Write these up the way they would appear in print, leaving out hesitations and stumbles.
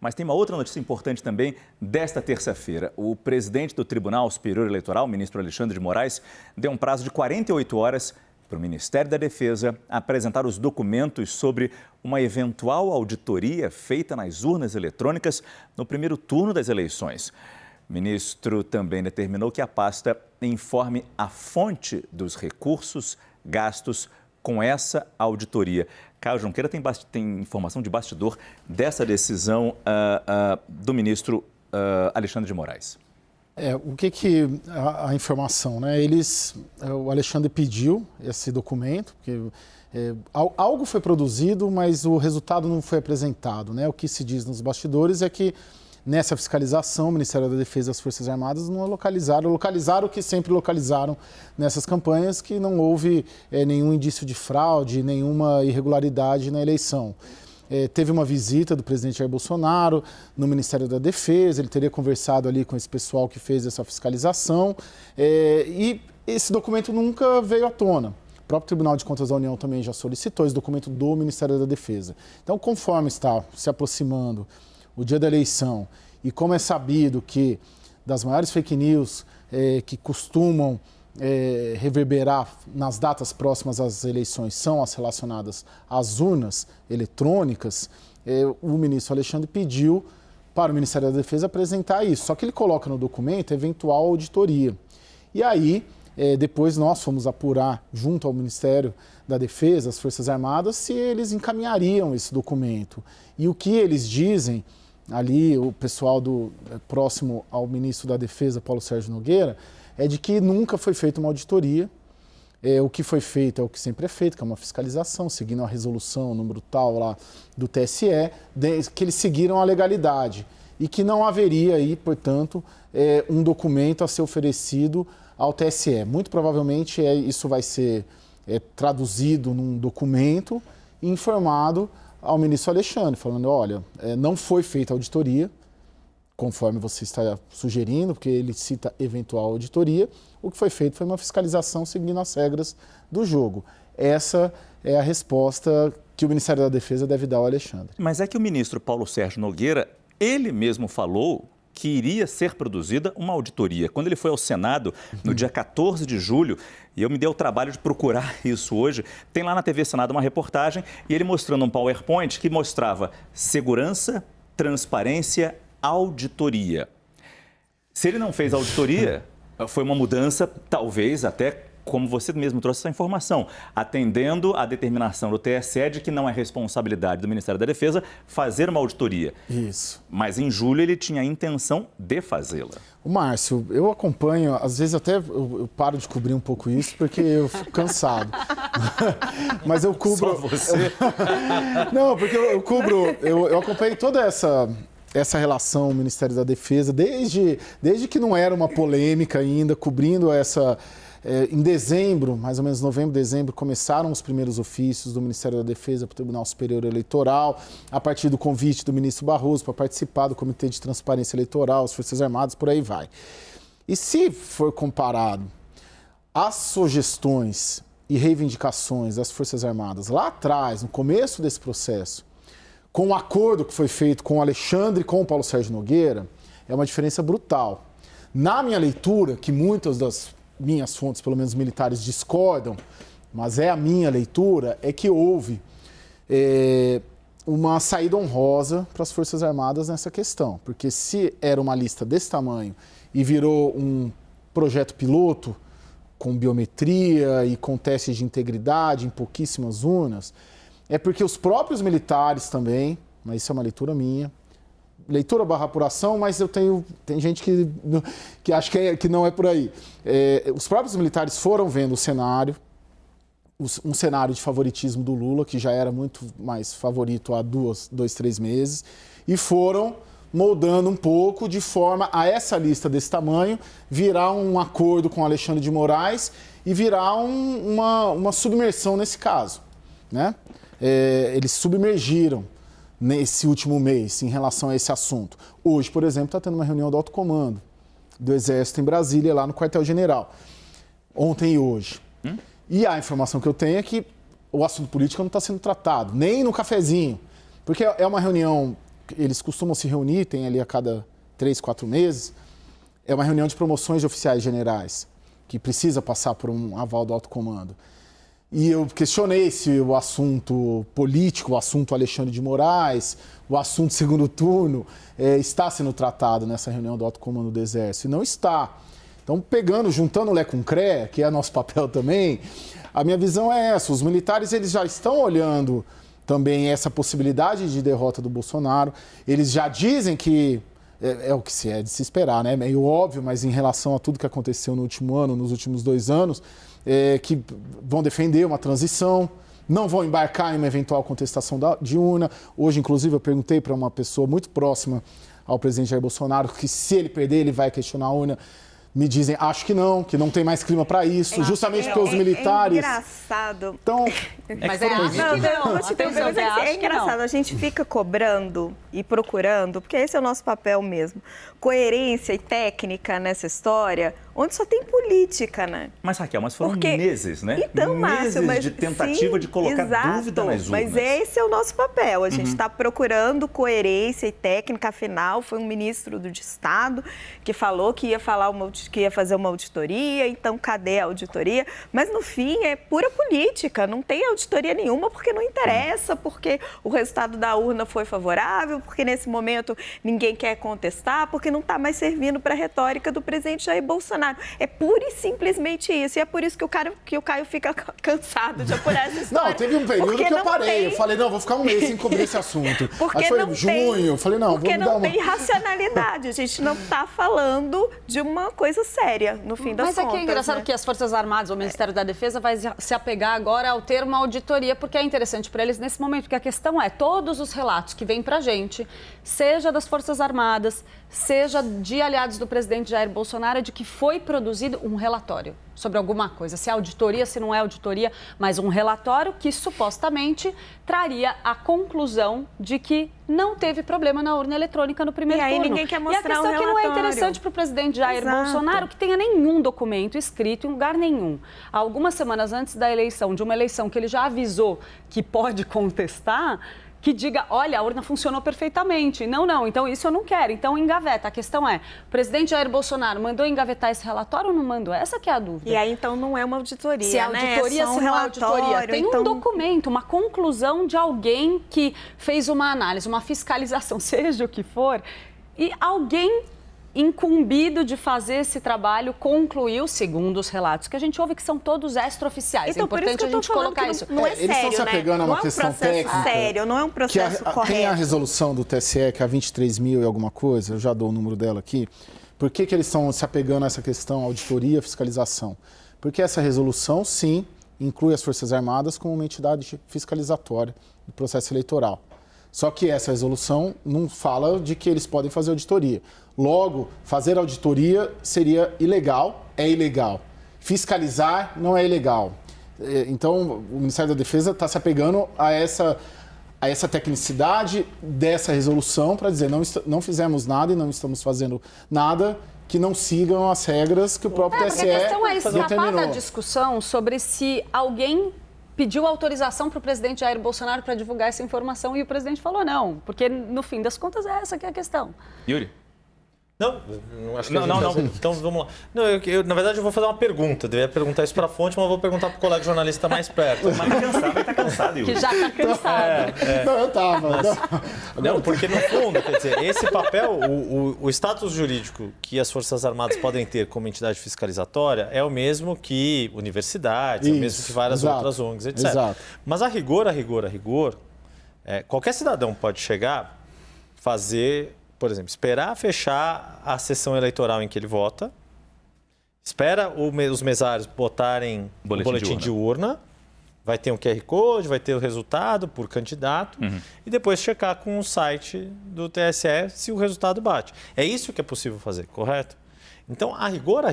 Mas tem uma outra notícia importante também desta terça-feira. O presidente do Tribunal Superior Eleitoral, o ministro Alexandre de Moraes, deu um prazo de 48 horas para o Ministério da Defesa apresentar os documentos sobre uma eventual auditoria feita nas urnas eletrônicas no primeiro turno das eleições. O ministro também determinou que a pasta informe a fonte dos recursos gastos com essa auditoria. Caio Junqueira tem informação de bastidor dessa decisão do ministro Alexandre de Moraes. O que a informação, né? O Alexandre pediu esse documento, porque algo foi produzido, mas o resultado não foi apresentado, né? O que se diz nos bastidores é que nessa fiscalização, o Ministério da Defesa e as Forças Armadas não localizaram o que sempre localizaram nessas campanhas, que não houve nenhum indício de fraude, nenhuma irregularidade na eleição. Teve uma visita do presidente Jair Bolsonaro no Ministério da Defesa, ele teria conversado ali com esse pessoal que fez essa fiscalização, e esse documento nunca veio à tona. O próprio Tribunal de Contas da União também já solicitou esse documento do Ministério da Defesa. Então, conforme está se aproximando o dia da eleição, e como é sabido que das maiores fake news que costumam reverberar nas datas próximas às eleições são as relacionadas às urnas eletrônicas, o ministro Alexandre pediu para o Ministério da Defesa apresentar isso. Só que ele coloca no documento eventual auditoria. E aí, depois nós fomos apurar junto ao Ministério da Defesa, as Forças Armadas, se eles encaminhariam esse documento. E o que eles dizem ali, o pessoal próximo ao ministro da Defesa, Paulo Sérgio Nogueira, é de que nunca foi feita uma auditoria. O que foi feito é o que sempre é feito, que é uma fiscalização, seguindo a resolução, o número tal lá do TSE, que eles seguiram a legalidade e que não haveria aí, portanto, um documento a ser oferecido ao TSE. Muito provavelmente isso vai ser traduzido num documento e informado ao ministro Alexandre, falando, olha, não foi feita auditoria, conforme você está sugerindo, porque ele cita eventual auditoria, o que foi feito foi uma fiscalização seguindo as regras do jogo. Essa é a resposta que o Ministério da Defesa deve dar ao Alexandre. Mas é que o ministro Paulo Sérgio Nogueira, ele mesmo falou que iria ser produzida uma auditoria. Quando ele foi ao Senado, no dia 14 de julho, e eu me dei o trabalho de procurar isso hoje, tem lá na TV Senado uma reportagem e ele mostrando um PowerPoint que mostrava segurança, transparência, auditoria. Se ele não fez auditoria, foi uma mudança, talvez até, como você mesmo trouxe essa informação, atendendo à determinação do TSE de que não é responsabilidade do Ministério da Defesa fazer uma auditoria. Isso. Mas em julho ele tinha a intenção de fazê-la. Márcio, eu acompanho, às vezes até eu paro de cobrir um pouco isso, porque eu fico cansado. Mas eu cubro... Só você? Não, porque eu cubro, eu acompanho toda essa relação Ministério da Defesa, desde que não era uma polêmica ainda, cobrindo essa... Em dezembro, mais ou menos novembro, dezembro, começaram os primeiros ofícios do Ministério da Defesa para o Tribunal Superior Eleitoral, a partir do convite do ministro Barroso para participar do Comitê de Transparência Eleitoral, as Forças Armadas, por aí vai. E se for comparado as sugestões e reivindicações das Forças Armadas lá atrás, no começo desse processo, com o acordo que foi feito com o Alexandre e com o Paulo Sérgio Nogueira, é uma diferença brutal. Na minha leitura, que muitas das minhas fontes, pelo menos militares, discordam, mas é a minha leitura, é que houve uma saída honrosa para as Forças Armadas nessa questão. Porque se era uma lista desse tamanho e virou um projeto piloto com biometria e com testes de integridade em pouquíssimas urnas, é porque os próprios militares também, mas isso é uma leitura minha, leitura / apuração, mas tem gente que acha que não é por aí. Os próprios militares foram vendo o cenário, um cenário de favoritismo do Lula, que já era muito mais favorito há 2-3 meses, e foram moldando um pouco de forma a essa lista desse tamanho virar um acordo com Alexandre de Moraes e virar uma submersão nesse caso, né? Eles submergiram nesse último mês em relação a esse assunto. Hoje, por exemplo, está tendo uma reunião do alto comando do Exército em Brasília, lá no quartel-general. Ontem e hoje. E a informação que eu tenho é que o assunto político não está sendo tratado, nem no cafezinho. Porque é uma reunião eles costumam se reunir, tem ali a cada 3, 4 meses, é uma reunião de promoções de oficiais generais, que precisa passar por um aval do alto comando. E eu questionei se o assunto político, o assunto Alexandre de Moraes, o assunto segundo turno, está sendo tratado nessa reunião do alto comando do Exército. E não está. Então, juntando o Lé com o Cré, que é nosso papel também, a minha visão é essa. Os militares eles já estão olhando também essa possibilidade de derrota do Bolsonaro. Eles já dizem que é o que se é de se esperar, né? Meio óbvio, mas em relação a tudo que aconteceu no último ano, nos últimos 2 anos, que vão defender uma transição, não vão embarcar em uma eventual contestação de urna. Hoje, inclusive, eu perguntei para uma pessoa muito próxima ao presidente Jair Bolsonaro que se ele perder, ele vai questionar a urna. Me dizem, acho que não tem mais clima para isso, justamente porque os militares... É engraçado. Então... Mas é engraçado, a gente fica cobrando e procurando, porque esse é o nosso papel mesmo, coerência e técnica nessa história, onde só tem política, né? Mas, Raquel, foram meses, né? Então, Márcio, meses de tentativa de colocar dúvida nas urnas. Mas esse é o nosso papel, a gente está procurando coerência e técnica, afinal, foi um ministro do Estado que falou que ia fazer uma auditoria, então cadê a auditoria? Mas, no fim, é pura política, não tem auditoria nenhuma, porque não interessa, porque o resultado da urna foi favorável, porque nesse momento ninguém quer contestar, porque não está mais servindo para a retórica do presidente Jair Bolsonaro. É pura e simplesmente isso. E é por isso que o Caio fica cansado de apurar essa história. Não, teve um período que eu parei. Eu falei, não, vou ficar um mês sem cobrir esse assunto. Porque aí foi junho, eu falei, não, porque vou dar uma... não tem racionalidade. A gente não está falando de uma coisa séria, no fim das contas. Mas é engraçado que as Forças Armadas, o Ministério da Defesa, vai se apegar agora ao termo auditoria, porque é interessante para eles nesse momento, porque a questão é, todos os relatos que vêm para a gente, seja das Forças Armadas, seja de aliados do presidente Jair Bolsonaro, é de que foi produzido um relatório sobre alguma coisa, se é auditoria, se não é auditoria, mas um relatório que supostamente traria a conclusão de que não teve problema na urna eletrônica no primeiro turno. E aí ninguém quer mostrar e a questão é que não é interessante para o presidente Jair Bolsonaro que tenha nenhum documento escrito em lugar nenhum. Algumas semanas antes da eleição, de uma eleição que ele já avisou que pode contestar, que diga, olha, a urna funcionou perfeitamente. Não, então isso eu não quero. Então engaveta. A questão é, o presidente Jair Bolsonaro mandou engavetar esse relatório ou não mandou? Essa que é a dúvida. E aí, então, não é uma auditoria, se é auditoria, né? se não é auditoria. Tem um documento, uma conclusão de alguém que fez uma análise, uma fiscalização, seja o que for, e alguém incumbido de fazer esse trabalho concluiu, segundo os relatos que a gente ouve, que são todos extraoficiais. Então, é importante a gente colocar isso. Não é sério, eles estão se apegando a uma questão técnica. Não é um processo sério, não é um processo correto. Tem a resolução do TSE, que é a 23.000 e alguma coisa, eu já dou o número dela aqui. Por que eles estão se apegando a essa questão, auditoria, fiscalização? Porque essa resolução, sim, inclui as Forças Armadas como uma entidade fiscalizatória do processo eleitoral. Só que essa resolução não fala de que eles podem fazer auditoria. Logo, fazer auditoria seria ilegal, é ilegal. Fiscalizar não é ilegal. Então, o Ministério da Defesa está se apegando a essa tecnicidade dessa resolução para dizer não fizemos nada e não estamos fazendo nada que não sigam as regras que o próprio TSE determinou. A questão é escapar da discussão sobre se alguém pediu autorização para o presidente Jair Bolsonaro para divulgar essa informação e o presidente falou não, porque no fim das contas é essa que é a questão. Yuri? Não, acho que não. Então vamos lá. Não, na verdade eu vou fazer uma pergunta. Eu devia perguntar isso para a fonte, mas eu vou perguntar para o colega jornalista mais perto. Mas tá cansado, Yuri. Que já está cansado. Não, eu estava. Não, porque no fundo, quer dizer, esse papel, o status jurídico que as Forças Armadas podem ter como entidade fiscalizatória é o mesmo que universidades, é o mesmo que várias outras ONGs, etc. Exato. Mas a rigor, qualquer cidadão pode chegar, fazer, por exemplo, esperar fechar a sessão eleitoral em que ele vota, espera os mesários botarem o boletim de urna, vai ter um QR Code, vai ter o resultado por candidato e depois checar com o site do TSE se o resultado bate. É isso que é possível fazer, correto? Então, a rigor,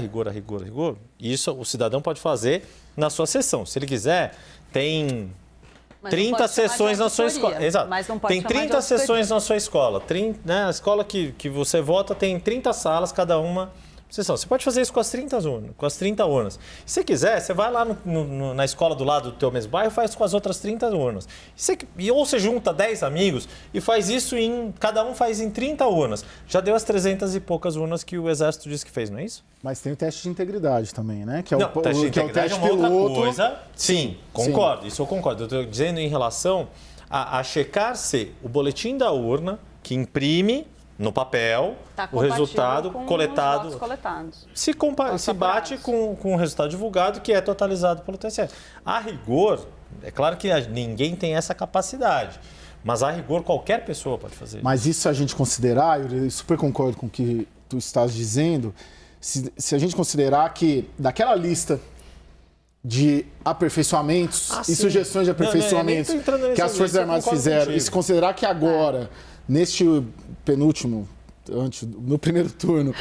isso o cidadão pode fazer na sua sessão. Se ele quiser, tem 30 sessões na sua escola. Exato. Mas não pode tem 30 sessões na sua escola. A escola que você vota tem 30 salas, cada uma Você pode fazer isso com as 30 urnas. Se você quiser, você vai lá na escola do lado do teu mesmo bairro e faz com as outras 30 urnas. Ou você junta 10 amigos e faz isso cada um faz em 30 urnas. Já deu as 300 e poucas urnas que o Exército disse que fez, não é isso? Mas tem o teste de integridade também, né? Que é não, o teste de integridade é uma outra coisa. Sim, concordo. Sim. Isso eu concordo. Eu estou dizendo em relação a checar se o boletim da urna, que imprime no papel o resultado coletado, se bate com o resultado divulgado, que é totalizado pelo TSE. A rigor, é claro que ninguém tem essa capacidade, mas a rigor qualquer pessoa pode fazer. Mas isso, se a gente considerar, eu super concordo com o que tu estás dizendo, se a gente considerar que daquela lista de aperfeiçoamentos e sugestões de aperfeiçoamentos que as Forças Armadas fizeram, e se considerar que agora, neste penúltimo, no primeiro turno,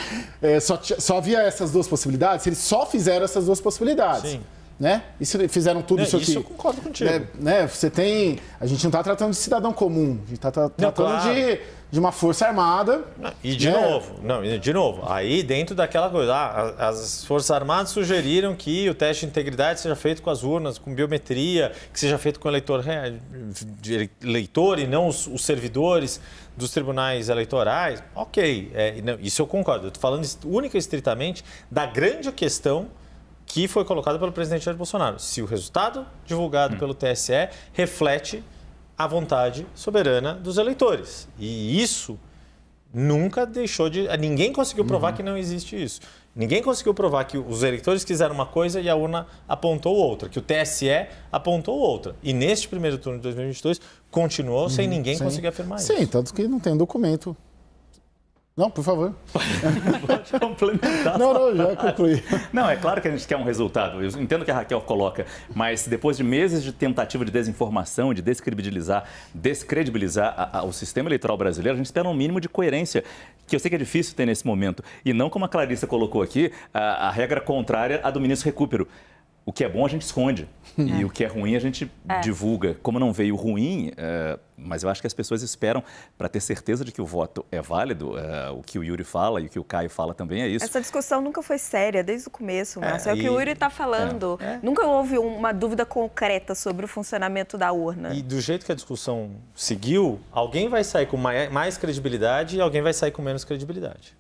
só havia essas duas possibilidades, se eles só fizeram essas duas possibilidades. Sim. Né? E se fizeram tudo isso aqui. Isso eu concordo contigo. Né? Você tem. A gente não está tratando de cidadão comum, a gente está tratando de uma força armada. E de novo, aí dentro daquela coisa, as Forças Armadas sugeriram que o teste de integridade seja feito com as urnas, com biometria, que seja feito com eleitor e não os servidores dos tribunais eleitorais. Ok, isso eu concordo. Eu estou falando única e estritamente da grande questão que foi colocado pelo presidente Jair Bolsonaro. Se o resultado divulgado pelo TSE reflete a vontade soberana dos eleitores. E isso nunca deixou de... Ninguém conseguiu provar que não existe isso. Ninguém conseguiu provar que os eleitores quiseram uma coisa e a urna apontou outra, que o TSE apontou outra. E neste primeiro turno de 2022, continuou sem ninguém conseguir afirmar isso. Sim, tanto que não tem documento. Não, por favor. Pode complementar. Não, já concluí. Não, é claro que a gente quer um resultado. Eu entendo o que a Raquel coloca, mas depois de meses de tentativa de desinformação, de descredibilizar o sistema eleitoral brasileiro, a gente espera um mínimo de coerência, que eu sei que é difícil ter nesse momento. E não, como a Clarissa colocou aqui, a regra contrária à do ministro Recupero. O que é bom a gente esconde e o que é ruim a gente divulga. Como não veio ruim, mas eu acho que as pessoas esperam para ter certeza de que o voto é válido. O que o Yuri fala e o que o Caio fala também é isso. Essa discussão nunca foi séria desde o começo, Márcio. É o que o Yuri está falando. Nunca houve uma dúvida concreta sobre o funcionamento da urna. E do jeito que a discussão seguiu, alguém vai sair com mais credibilidade e alguém vai sair com menos credibilidade.